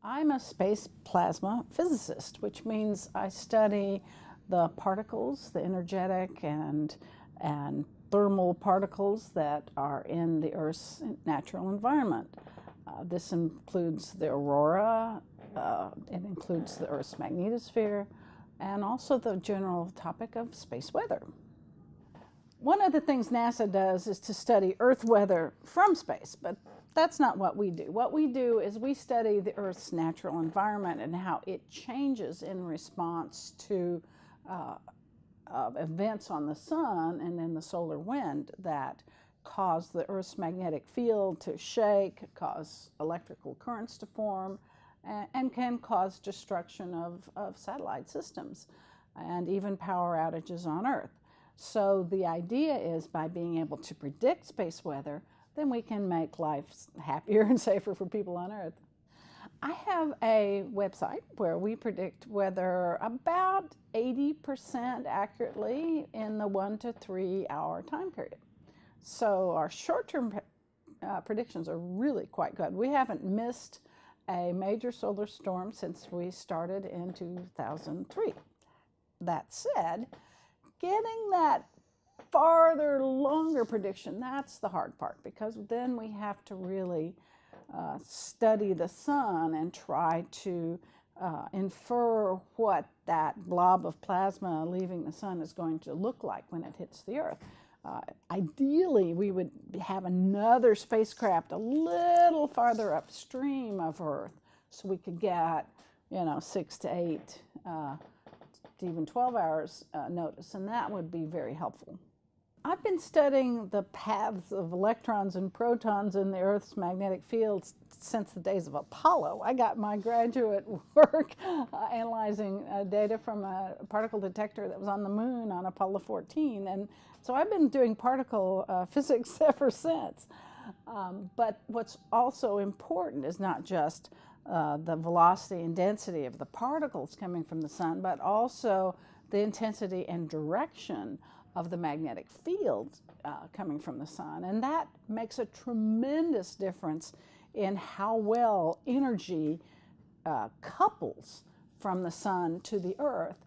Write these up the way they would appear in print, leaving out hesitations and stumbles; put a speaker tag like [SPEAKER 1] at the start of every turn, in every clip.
[SPEAKER 1] I'm a space plasma physicist, which means I study the particles, the energetic and thermal particles that are in the Earth's natural environment. This includes the aurora, it includes the Earth's magnetosphere, and also the general topic of space weather. One of the things NASA does is to study Earth weather from space, but that's not what we do. What we do is we study the Earth's natural environment and how it changes in response to events on the sun and in the solar wind that cause the Earth's magnetic field to shake, cause electrical currents to form, and can cause destruction of satellite systems and even power outages on Earth. So the idea is by being able to predict space weather, then we can make life happier and safer for people on Earth. I have a website where we predict weather about 80% accurately in the 1 to 3 hour time period. So our short-term predictions are really quite good. We haven't missed a major solar storm since we started in 2003. That said, getting that farther, longer prediction, that's the hard part, because then we have to really study the sun and try to infer what that blob of plasma leaving the sun is going to look like when it hits the Earth. Ideally, we would have another spacecraft a little farther upstream of Earth so we could get, 6 to 8 to even 12 hours notice, and that would be very helpful. I've been studying the paths of electrons and protons in the Earth's magnetic field since the days of Apollo. I got my graduate work analyzing data from a particle detector that was on the moon on Apollo 14, and so I've been doing particle physics ever since. But what's also important is not just the velocity and density of the particles coming from the sun, but also the intensity and direction of the magnetic field coming from the sun. And that makes a tremendous difference in how well energy couples from the sun to the Earth,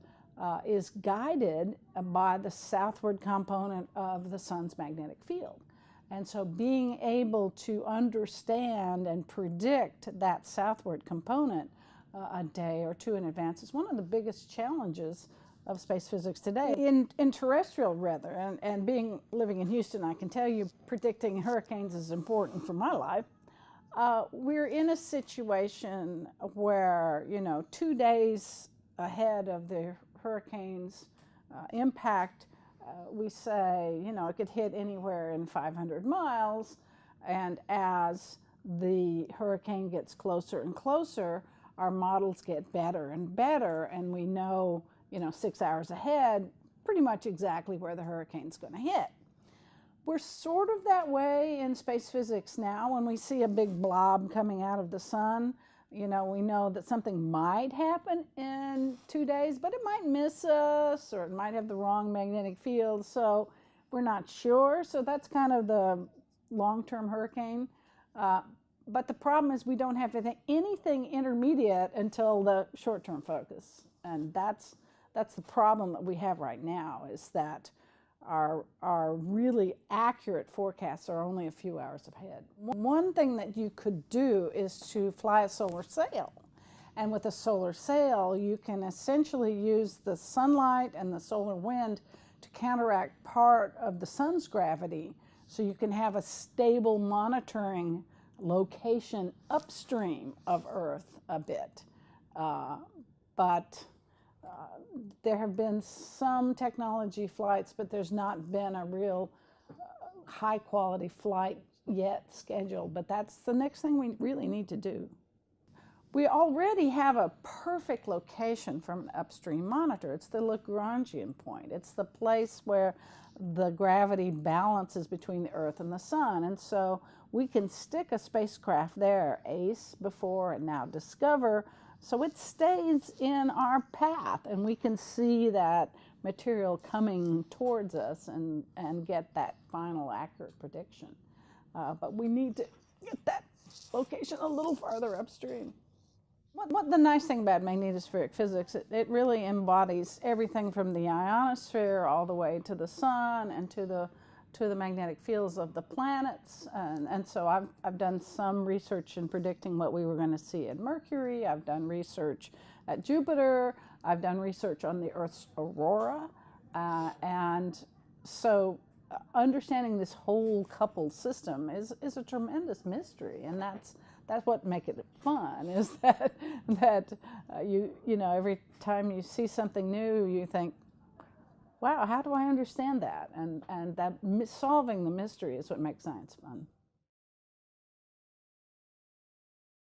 [SPEAKER 1] is guided by the southward component of the sun's magnetic field. And so being able to understand and predict that southward component a day or two in advance is one of the biggest challenges of space physics today. In terrestrial weather, and living in Houston, I can tell you predicting hurricanes is important for my life. We're in a situation where, 2 days ahead of the hurricane's impact, we say, it could hit anywhere in 500 miles, and as the hurricane gets closer and closer, our models get better and better, and we know, 6 hours ahead, pretty much exactly where the hurricane's going to hit. We're sort of that way in space physics now. When we see a big blob coming out of the sun, we know that something might happen in 2 days, but it might miss us, or it might have the wrong magnetic field, so we're not sure. So that's kind of the long-term hurricane. But the problem is we don't have anything intermediate until the short-term focus. And that's the problem that we have right now, is that our really accurate forecasts are only a few hours ahead. One thing that you could do is to fly a solar sail. And with a solar sail, you can essentially use the sunlight and the solar wind to counteract part of the sun's gravity, so you can have a stable monitoring location upstream of Earth a bit. But there have been some technology flights, but there's not been a real high quality flight yet scheduled. But that's the next thing we really need to do. We already have a perfect location from an upstream monitor. It's the Lagrangian point. It's the place where the gravity balances between the Earth and the sun. And so we can stick a spacecraft there, ACE before and now Discover, so it stays in our path, and we can see that material coming towards us and get that final accurate prediction. But we need to get that location a little farther upstream. What the nice thing about magnetospheric physics, it really embodies everything from the ionosphere all the way to the sun and to the magnetic fields of the planets. And so I've done some research in predicting what we were going to see at Mercury. I've done research at Jupiter. I've done research on the Earth's aurora. And so understanding this whole coupled system is a tremendous mystery, and that's what makes it fun. Is that you know, every time you see something new, you think, wow, how do I understand that? And that solving the mystery is what makes science fun.